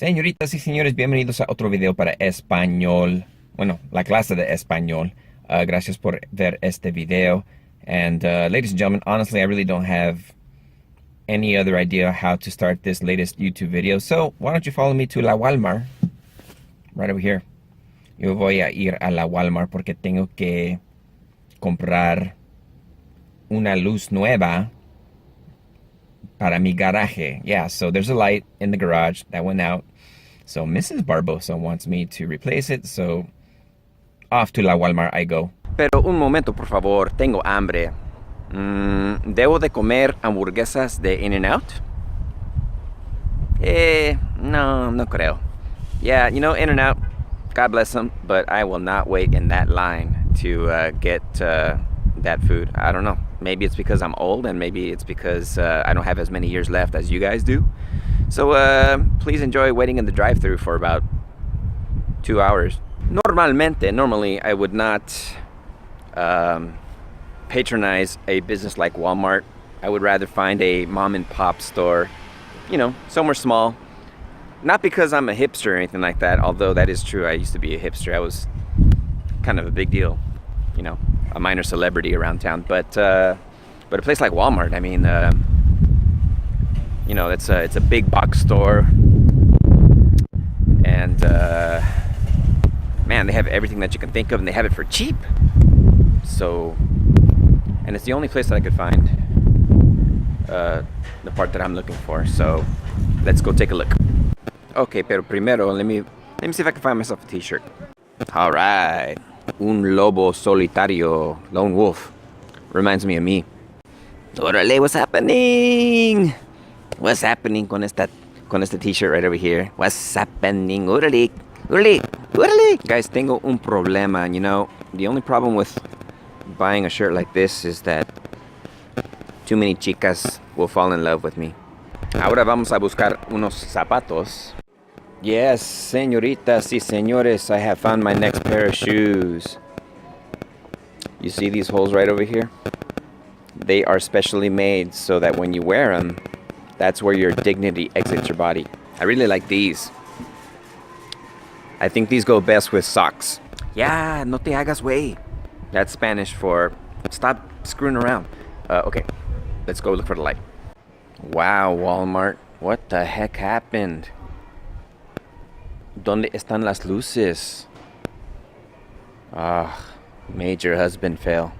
Señoritas y señores, bienvenidos a otro video para español. Bueno, la clase de español. Gracias por ver este video. And ladies and gentlemen, honestly, I really don't have any other idea how to start this latest YouTube video. So why don't you follow me to la Walmart, right over here. Yo voy a ir a la Walmart porque tengo que comprar una luz nueva para mi garaje. Yeah, so there's a light in the garage that went out. So Mrs. Barbosa wants me to replace it, so off to la Walmart I go. Pero un momento, por favor, tengo hambre. ¿Debo de comer hamburguesas de In-N-Out? No creo. Yeah, you know, In-N-Out, God bless them, but I will not wait in that line to get that food. I don't know. Maybe it's because I'm old, and maybe it's because I don't have as many years left as you guys do. So please enjoy waiting in the drive-thru for about 2 hours. Normally I would not patronize a business like Walmart. I would rather find a mom and pop store, you know, somewhere small. Not because I'm a hipster or anything like that, although that is true. I used to be a hipster. I was kind of a big deal, you know, a minor celebrity around town. But a place like Walmart, I mean, you know, it's a big box store, and man, they have everything that you can think of, and they have it for cheap. So, and it's the only place that I could find the part that I'm looking for. So, let's go take a look. Okay, pero primero, let me see if I can find myself a t-shirt. All right, un lobo solitario, lone wolf, reminds me of me. Orale, what's happening? What's happening con este t-shirt right over here? What's happening? Orale. Guys, tengo un problema, you know. The only problem with buying a shirt like this is that too many chicas will fall in love with me. Ahora vamos a buscar unos zapatos. Yes, señoritas y señores, I have found my next pair of shoes. You see these holes right over here? They are specially made so that when you wear them, that's where your dignity exits your body. I really like these. I think these go best with socks. Yeah, no te hagas güey. That's Spanish for stop screwing around. Okay, let's go look for the light. Wow, Walmart. What the heck happened? ¿Dónde están las luces? Major husband fail.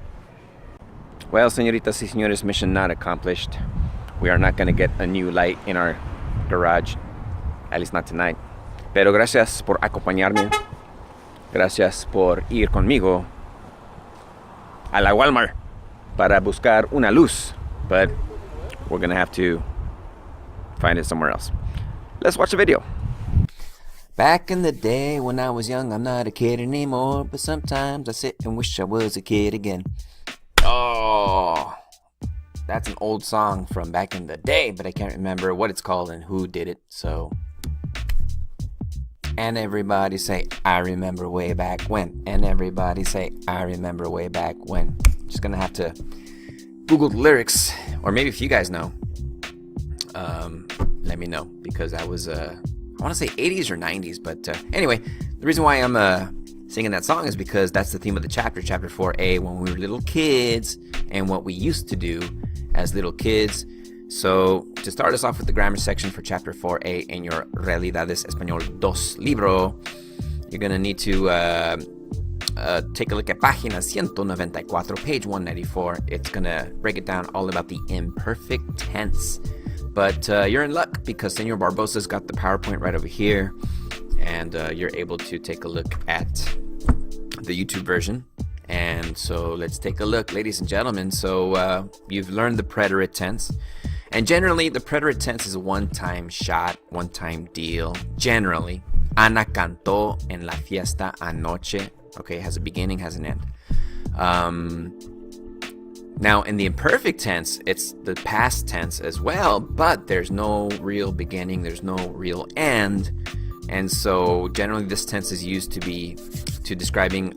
Well, señoritas y señores, mission not accomplished. We are not going to get a new light in our garage. At least not tonight. Pero gracias por acompañarme. Gracias por ir conmigo a la Walmart para buscar una luz. But we're going to have to find it somewhere else. Let's watch the video. Back in the day when I was young, I'm not a kid anymore, but sometimes I sit and wish I was a kid again. Oh, that's an old song from back in the day, but I can't remember what it's called and who did it, so. And everybody say, I remember way back when. And everybody say, I remember way back when. Just gonna have to Google the lyrics, or maybe if you guys know, let me know, because I was, I want to say 80s or 90s, but anyway, the reason why I'm singing that song is because that's the theme of the chapter, chapter 4a, when we were little kids, and what we used to do as little kids. So, to start us off with the grammar section for chapter 4a in your Realidades Español 2 libro, you're going to need to take a look at página 194, page 194. It's going to break it down all about the imperfect tense. But you're in luck because Señor Barbosa's got the PowerPoint right over here, and you're able to take a look at the YouTube version. And so let's take a look, ladies and gentlemen. So you've learned the preterite tense. And generally, the preterite tense is a one-time shot, one-time deal. Generally, Ana cantó en la fiesta anoche. Okay, has a beginning, has an end. Now, in the imperfect tense, it's the past tense as well, but there's no real beginning, there's no real end. And so, generally, this tense is used to describing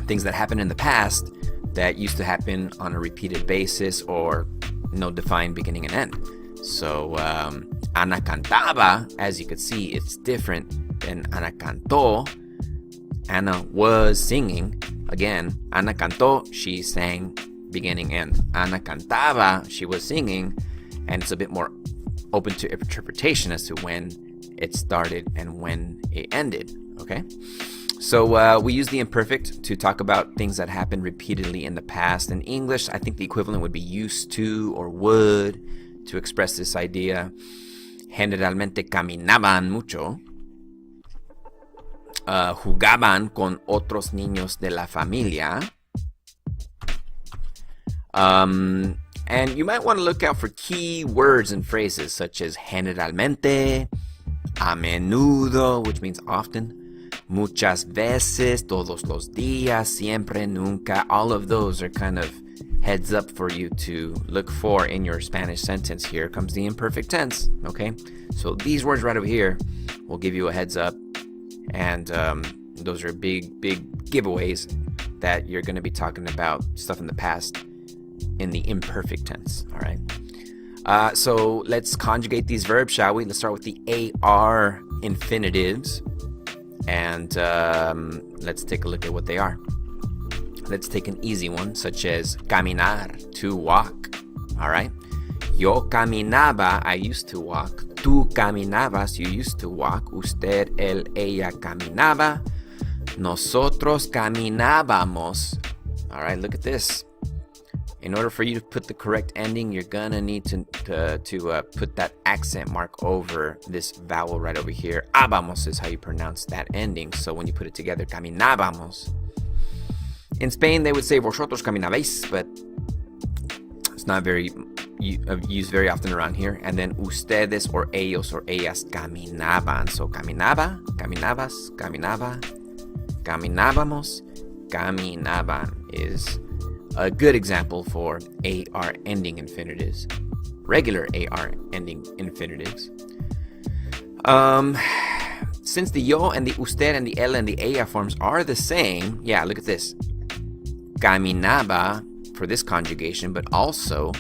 things that happened in the past that used to happen on a repeated basis or no defined beginning and end. So Ana cantaba, as you could see, it's different than Ana cantó. Ana was singing. Again, Ana cantó, she sang beginning end. Ana cantaba, she was singing, and it's a bit more open to interpretation as to when it started and when it ended, okay? So we use the imperfect to talk about things that happened repeatedly in the past. In English, I think the equivalent would be used to or would to express this idea. Generalmente caminaban mucho. Jugaban con otros niños de la familia. And you might want to look out for key words and phrases such as generalmente, a menudo, which means often, muchas veces, todos los días, siempre, nunca. All of those are kind of heads up for you to look for in your Spanish sentence. Here comes the imperfect tense, okay? So these words right over here will give you a heads up. And those are big giveaways that you're going to be talking about stuff in the past in the imperfect tense, all right? So let's conjugate these verbs, shall we? Let's start with the AR infinitives. And let's take a look at what they are. Let's take an easy one, such as caminar, to walk, all right? Yo caminaba, I used to walk. Tú caminabas, you used to walk. Usted, él, ella caminaba. Nosotros caminábamos. All right, look at this. In order for you to put the correct ending, you're gonna need to put that accent mark over this vowel right over here. Ábamos is how you pronounce that ending. So when you put it together, caminábamos. In Spain, they would say vosotros caminabéis, but it's not very used very often around here. And then ustedes or ellos or ellas caminaban. So caminaba, caminabas, caminaba, caminábamos, caminaban is a good example for AR ending infinitives. Regular AR ending infinitives. Since the yo and the usted and the él and the ella forms are the same, yeah, look at this. Caminaba for this conjugation, but also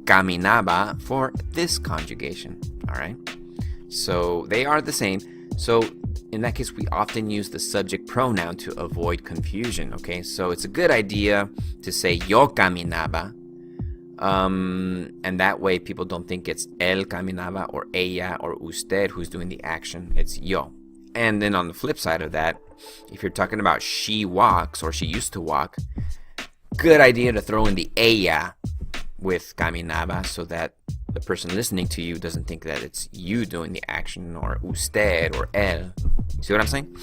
caminaba for this conjugation, all right? So they are the same. So in that case, we often use the subject pronoun to avoid confusion, okay? So it's a good idea to say yo caminaba, and that way people don't think it's él caminaba or ella or usted who's doing the action. It's yo. And then on the flip side of that, if you're talking about she walks or she used to walk, good idea to throw in the ella with caminaba so that the person listening to you doesn't think that it's you doing the action or usted or él. See what I'm saying?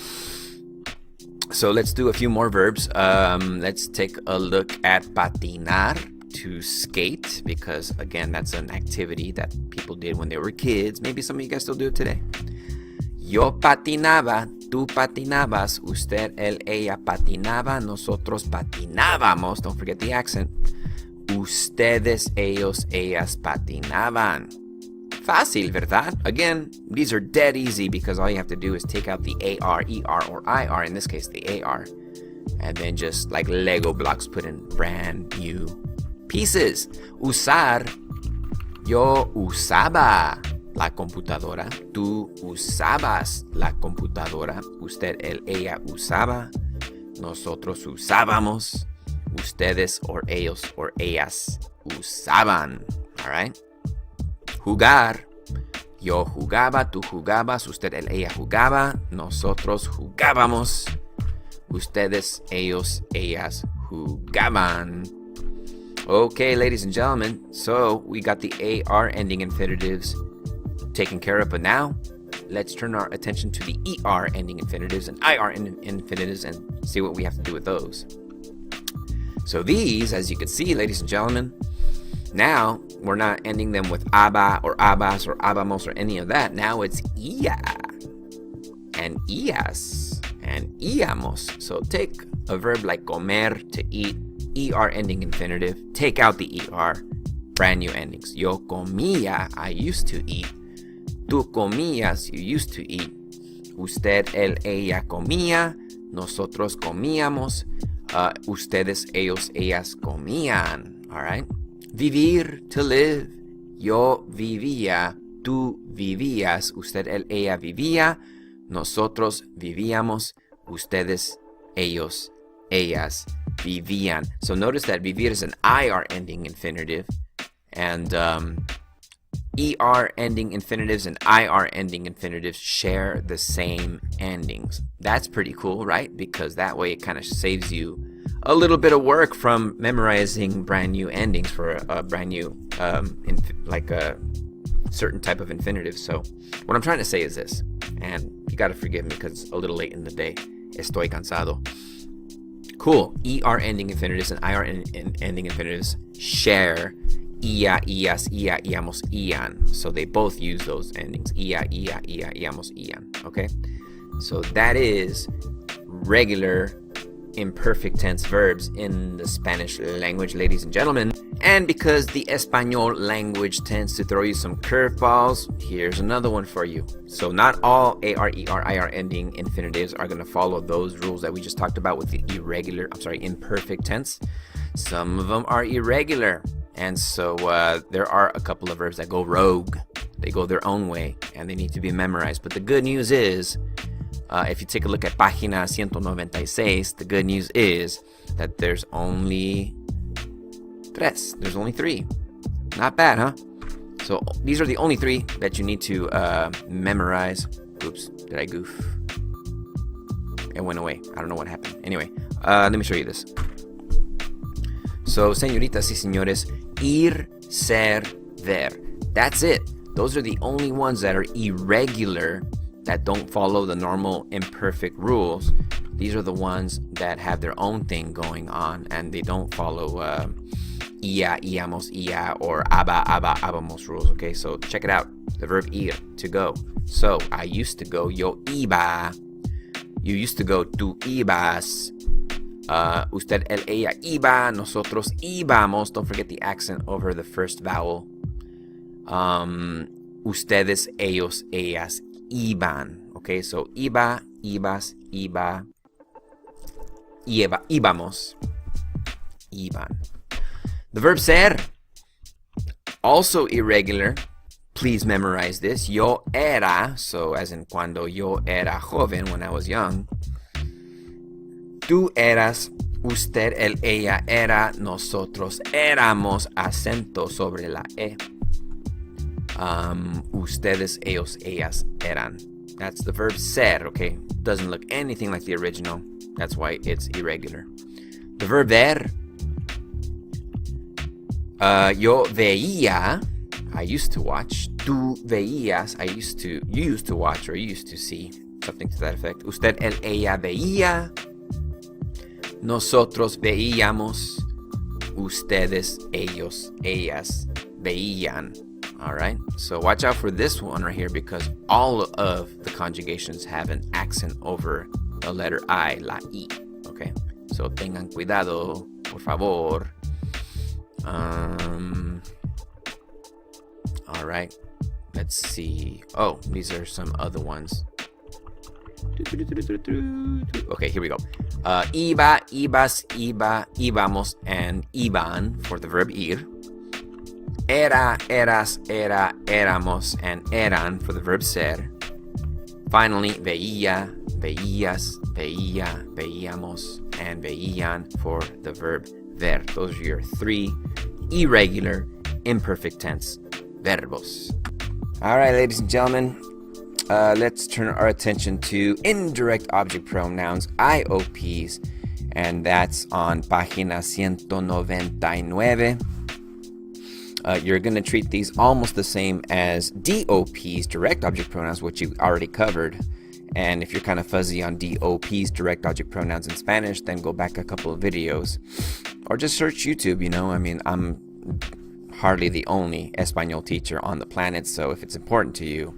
So let's do a few more verbs. Let's take a look at patinar, to skate, because again, that's an activity that people did when they were kids. Maybe some of you guys still do it today. Yo patinaba, tú patinabas, usted, él, ella patinaba, nosotros patinábamos. Don't forget the accent. Ustedes, ellos, ellas patinaban. Fácil, ¿verdad? Again, these are dead easy because all you have to do is take out the AR, ER, or IR, in this case the AR, and then just like Lego blocks put in brand new pieces. Usar, yo usaba la computadora, tú usabas la computadora, usted, él, ella usaba, nosotros usábamos, ustedes or ellos or ellas usaban, all right? Jugar, yo jugaba, tú jugabas, usted, él, ella jugaba, nosotros jugábamos, ustedes, ellos, ellas jugaban. Okay, ladies and gentlemen, so we got the AR ending infinitives taken care of, but now let's turn our attention to the ER ending infinitives and IR infinitives and see what we have to do with those. So these, as you can see, ladies and gentlemen, now we're not ending them with aba or abas or abamos or any of that. Now it's ia and ias and iamos. So take a verb like comer, to eat, ER ending infinitive, take out the ER, brand new endings. Yo comía, I used to eat. Tú comías, you used to eat. Usted, él, ella comía. Nosotros comíamos. Ustedes, ellos, ellas comían. All right. Vivir, to live. Yo vivía. tú vivías, usted, él, ella vivía, nosotros vivíamos, ustedes, ellos, ellas vivían. So notice that vivir is an IR ending infinitive, and ER ending infinitives and IR ending infinitives share the same endings. That's pretty cool, right? Because that way it kind of saves you a little bit of work from memorizing brand new endings for a brand new, like a certain type of infinitive. So what I'm trying to say is this, and you got to forgive me because it's a little late in the day. Estoy cansado. Cool. ER ending infinitives and IR ending infinitives share ia, ias, ia, iamos, ian. So they both use those endings. Ia, iamos, ian. Okay? So that is regular imperfect tense verbs in the Spanish language, ladies and gentlemen. And because the Español language tends to throw you some curveballs, here's another one for you. So not all AR, ER, IR ending infinitives are going to follow those rules that we just talked about with the imperfect tense. Some of them are irregular. And so there are a couple of verbs that go rogue. They go their own way, and they need to be memorized. But the good news is, if you take a look at página 196, the good news is that there's only tres. There's only three. Not bad, huh? So these are the only three that you need to memorize. Oops, did I goof? It went away. I don't know what happened. Anyway, let me show you this. So, señoritas y señores, ir, ser, ver. That's it. Those are the only ones that are irregular, that don't follow the normal imperfect rules. These are the ones that have their own thing going on, and they don't follow ia, iamos, ia, or aba, abamos rules. Okay, so check it out. The verb ir, to go. So, I used to go, yo iba. You used to go, tú ibas. Usted, él, ella iba, nosotros íbamos. Don't forget the accent over the first vowel. Ustedes, ellos, ellas iban. Okay, so iba, ibas, iba, íbamos, iban. The verb ser, also irregular. Please memorize this. Yo era, so as in cuando yo era joven, when I was young. Tú eras, usted, él, ella era, nosotros éramos, acento sobre la E. Ustedes, ellos, ellas eran. That's the verb ser, okay? Doesn't look anything like the original. That's why it's irregular. The verb ver. Yo veía, I used to watch. Tú veías, you used to watch, or you used to see. Something to that effect. Usted, él, ella veía. Nosotros veíamos, ustedes, ellos, ellas veían. All right, so watch out for this one right here, because all of the conjugations have an accent over the letter I, la I. Okay, so tengan cuidado, por favor. All right, let's see. Oh, these are some other ones. Okay, here we go. Iba, ibas, iba, íbamos, and iban for the verb ir. Era, eras, era, éramos, and eran for the verb ser. Finally, veía, veías, veía, veíamos, and veían for the verb ver. Those are your three irregular imperfect tense verbos. All right, ladies and gentlemen. Let's turn our attention to indirect object pronouns, IOPs, and that's on página 199. You're going to treat these almost the same as DOPs, direct object pronouns, which you already covered. And if you're kind of fuzzy on DOPs, direct object pronouns in Spanish, then go back a couple of videos. Or just search YouTube, you know. I mean, I'm hardly the only Español teacher on the planet, so if it's important to you,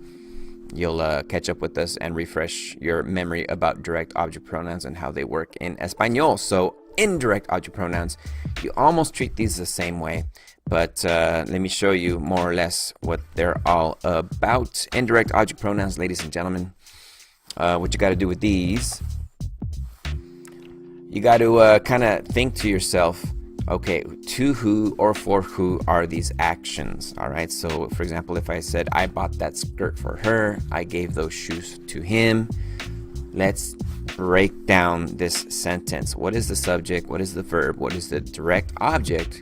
you'll catch up with us and refresh your memory about direct object pronouns and how they work in Español. So indirect object pronouns, you almost treat these the same way, but let me show you more or less what they're all about. Indirect object pronouns, ladies and gentlemen, what you got to do with these, you got to kind of think to yourself, Okay, to who or for who are these actions? All right, so for example, if I said I bought that skirt for her, I gave those shoes to him. Let's break down this sentence. What is the subject? What is the verb? What is the direct object?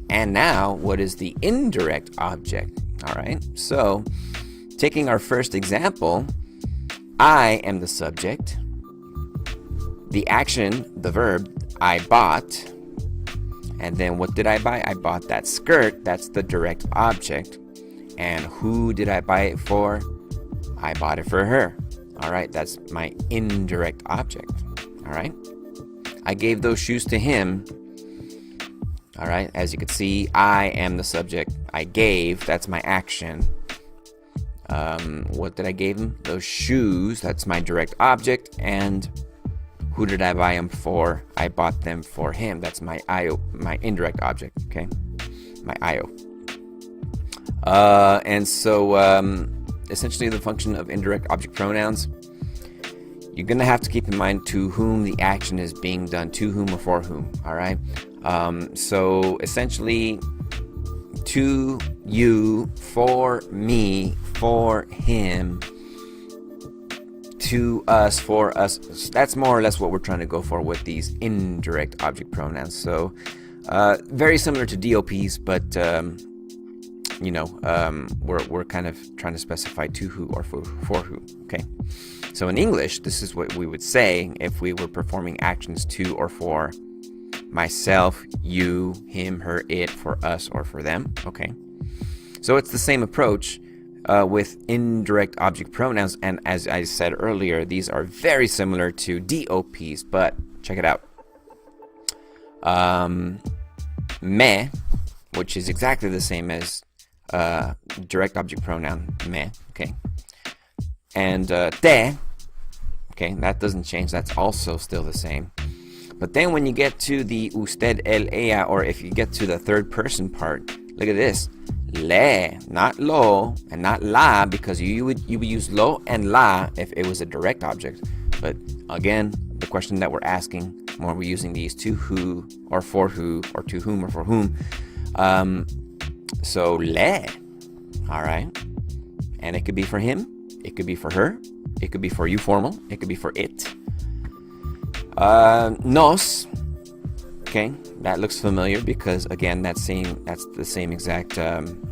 And now, what is the indirect object? All right, so taking our first example, I am the subject. The action, the verb, I bought. And then what did I buy? I bought that skirt. That's the direct object. And who did I buy it for? I bought it for her. All right, that's my indirect object. All right. I gave those shoes to him. All right, as you can see, I am the subject. I gave, that's my action. What did I give him? Those shoes, that's my direct object. And who did I buy them for? I bought them for him. That's my IO, my indirect object, okay? My IO. And so essentially the function of indirect object pronouns, you're gonna have to keep in mind to whom the action is being done, to whom or for whom, all right? So essentially, to you, for me, for him, to us, for us. That's more or less what we're trying to go for with these indirect object pronouns. So very similar to DOPs, but you know, we're kind of trying to specify to who or for who. Okay. So in English, this is what we would say if we were performing actions to or for myself, you, him, her, it, for us, or for them. Okay. So it's the same approach with indirect object pronouns, and as I said earlier, these are very similar to DOPs, but check it out. Me, which is exactly the same as direct object pronoun me, okay, and te, okay, that doesn't change, that's also still the same. But then when you get to the usted, él, ella, or if you get to the third person part, look at this. Le, not lo, and not la, because you would use lo and la if it was a direct object. But again, the question that we're asking when we're using these, to who or for who, or to whom or for whom. So le, all right, and it could be for him, it could be for her, it could be for you formal, it could be for it. Nos, okay, that looks familiar because again, that's the same exact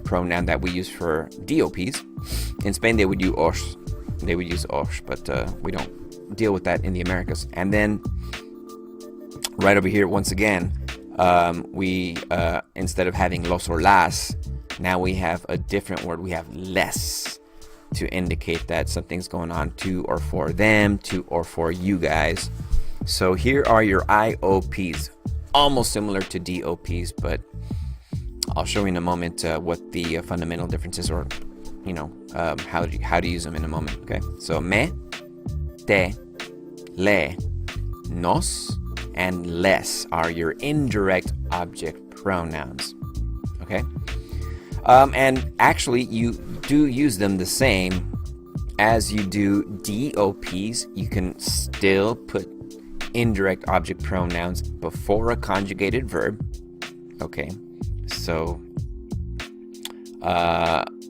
pronoun that we use for DOPs. In Spain, they would use os, but we don't deal with that in the Americas. And then right over here, once again, we instead of having los or las, now we have a different word. We have les to indicate that something's going on to or for them, to or for you guys. So here are your IOPs, almost similar to DOPs, but I'll show you in a moment what the fundamental differences are, you know, how to use them in a moment, okay? So me, te, le, nos, and les are your indirect object pronouns, okay? And actually, you do use them the same as you do DOPs. You can still put indirect object pronouns before a conjugated verb, okay? So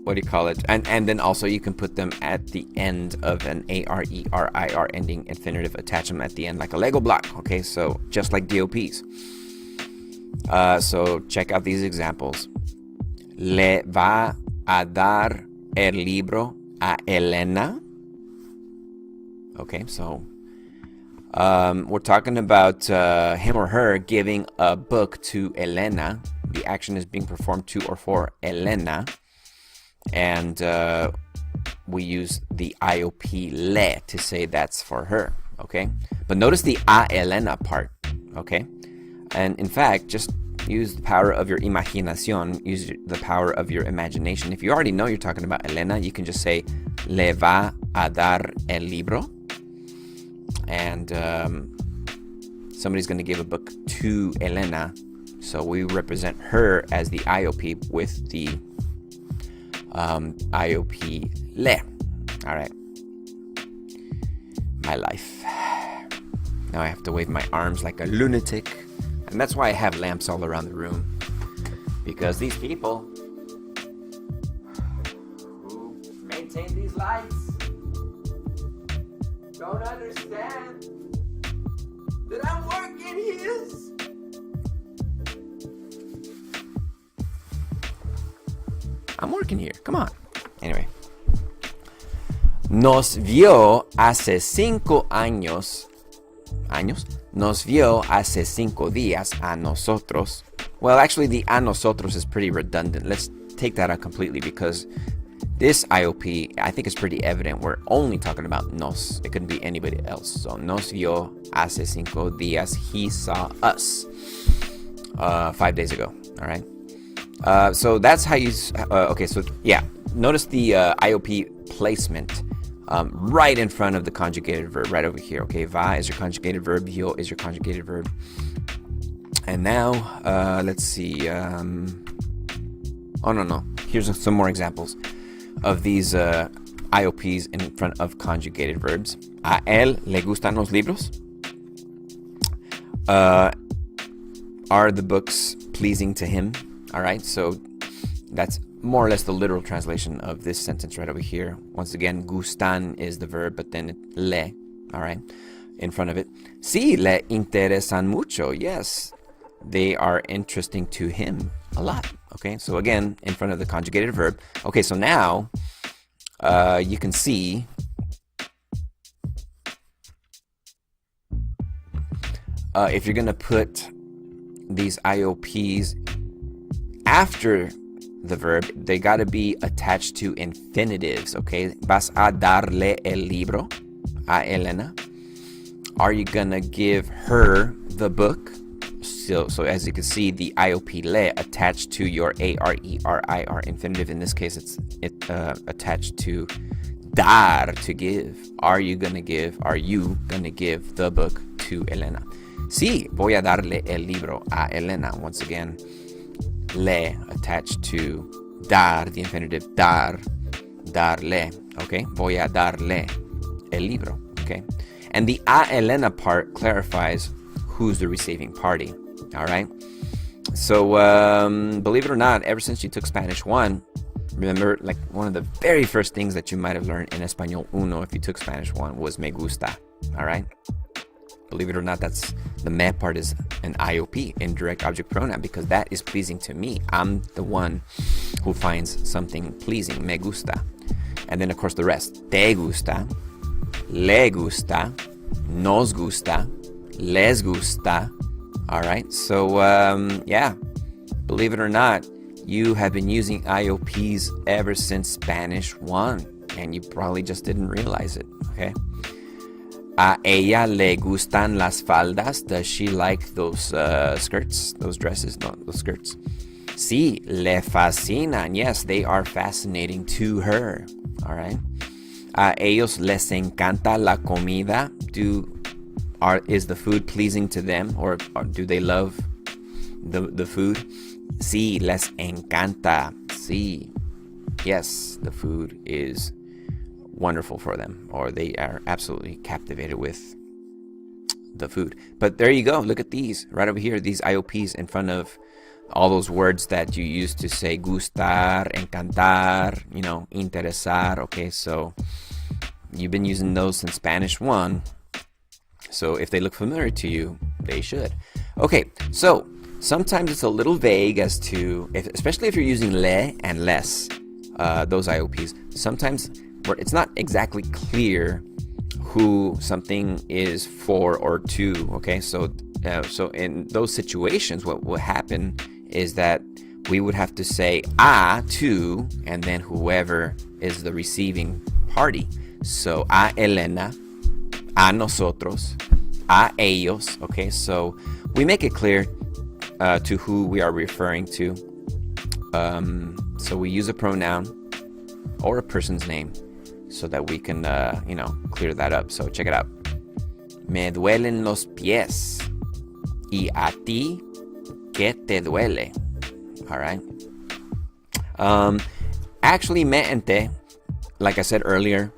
what do you call it? And then also you can put them at the end of an ARERIR ending infinitive, attach them at the end like a Lego block, okay? So just like DOPs. So check out these examples. Le va a dar el libro a Elena. Okay, so we're talking about him or her giving a book to Elena. The action is being performed to or for Elena. And we use the IOP le to say that's for her, okay? But notice the a Elena part, okay? And in fact, just use the power of your imaginación, use the power of your imagination. If you already know you're talking about Elena, you can just say, le va a dar el libro. And somebody's going to give a book to Elena. So we represent her as the IOP with the IOP le. All right. My life. Now I have to wave my arms like a lunatic. And that's why I have lamps all around the room. Because these people who maintain these lights don't understand that I'm working here. I'm working here. Come on. Anyway. Nos vio hace 5 años. ¿Años? Nos vio hace 5 días a nosotros. Well, actually, the a nosotros is pretty redundant. Let's take that out completely because this IOP, I think, is pretty evident. We're only talking about nos. It couldn't be anybody else. So, nos vio hace 5 días. He saw us 5 days ago. All right. So that's how you. Okay. So yeah. Notice the IOP placement right in front of the conjugated verb, right over here. Okay. Va is your conjugated verb. Vio is your conjugated verb. And now, let's see. Oh, no. Here's some more examples of these IOPs in front of conjugated verbs. A él le gustan los libros. Are the books pleasing to him? All right, so that's more or less the literal translation of this sentence right over here. Once again, gustan is the verb, but then le, all right, in front of it. Sí, le interesan mucho. Yes. They are interesting to him a lot. Okay, so again, in front of the conjugated verb. Okay, so now you can see if you're going to put these IOPs after the verb, they got to be attached to infinitives. Okay, vas a darle el libro a Elena. Are you going to give her the book? So as you can see, the IOP le attached to your ARERIR infinitive. In this case, it's attached to dar, to give. Are you gonna give the book to Elena? Sí, voy a darle el libro a Elena. Once again, le attached to dar, the infinitive dar, darle. Okay, voy a darle el libro. Okay, and the a Elena part clarifies who's the receiving party. All right. So, believe it or not, ever since you took Spanish 1, remember, like, one of the very first things that you might have learned in Español 1 if you took Spanish 1 was me gusta. All right. Believe it or not, that's the me part is an IOP, indirect object pronoun, because that is pleasing to me. I'm the one who finds something pleasing, me gusta. And then, of course, the rest. Te gusta, le gusta, nos gusta, les gusta. All right, so yeah, believe it or not, you have been using IOPs ever since Spanish 1, and you probably just didn't realize it, okay? A ella le gustan las faldas. Does she like those skirts, those dresses, no, those skirts? Sí, le fascinan. Yes, they are fascinating to her, all right? A ellos les encanta la comida. Is the food pleasing to them, or do they love the food? Sí, les encanta. Sí. Yes, the food is wonderful for them, or they are absolutely captivated with the food. But there you go. Look at these right over here, these IOPs in front of all those words that you used to say gustar, encantar, interesar. Okay, so you've been using those since Spanish 1. So if they look familiar to you, they should. Okay, so sometimes it's a little vague as to, especially if you're using le and les, those IOPs, sometimes it's not exactly clear who something is for or to, okay? So in those situations, what will happen is that we would have to say a to, and then whoever is the receiving party. So a Elena, a nosotros, a ellos, okay? So we make it clear to who we are referring to. So we use a pronoun or a person's name so that we can, clear that up. So check it out. Me duelen los pies. Y a ti, ¿qué te duele? All right. Actually, me and te, like I said earlier,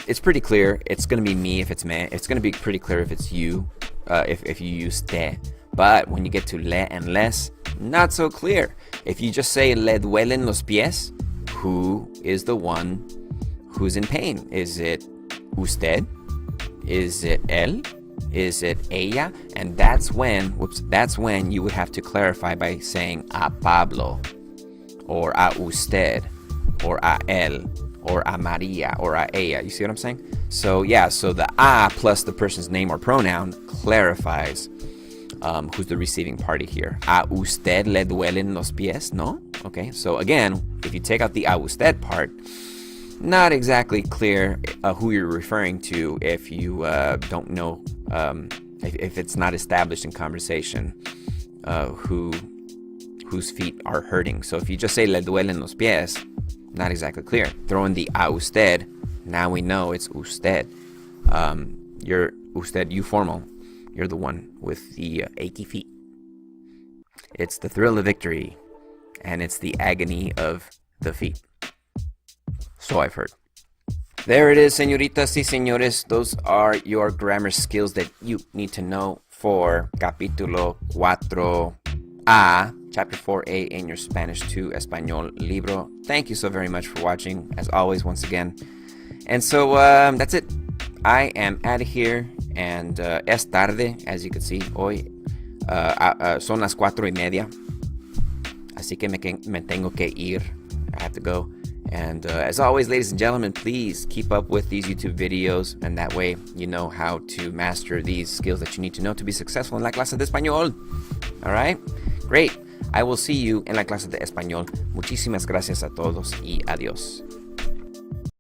it's pretty clear. It's going to be me if it's me. It's going to be pretty clear if it's you, if you use te. But when you get to le and les, not so clear. If you just say le duelen los pies, who is the one who's in pain? Is it usted? Is it él? Is it ella? And that's when you would have to clarify by saying a Pablo, or a usted, or a él, or a Maria, or a ella. You see what I'm saying? So yeah, so the a plus the person's name or pronoun clarifies who's the receiving party here. A usted le duelen los pies, no? Okay, so again, if you take out the a usted part, not exactly clear who you're referring to if you don't know, if it's not established in conversation whose feet are hurting. So if you just say le duelen los pies, not exactly clear. Throw in the a usted, now we know it's usted. You're usted, you formal. You're the one with the achy feet. It's the thrill of victory, and it's the agony of the feet. So I've heard. There it is, señoritas y señores. Those are your grammar skills that you need to know for Capítulo 4A, Chapter 4A in your Spanish 2 Español libro. Thank you so very much for watching, as always, once again. And so that's it. I am out of here, and es tarde, as you can see. Hoy son las 4:30. Así que me tengo que ir. I have to go. And as always, ladies and gentlemen, please keep up with these YouTube videos, and that way you know how to master these skills that you need to know to be successful in la clase de español. All right? Great. I will see you en la clase de español. Muchísimas gracias a todos y adiós.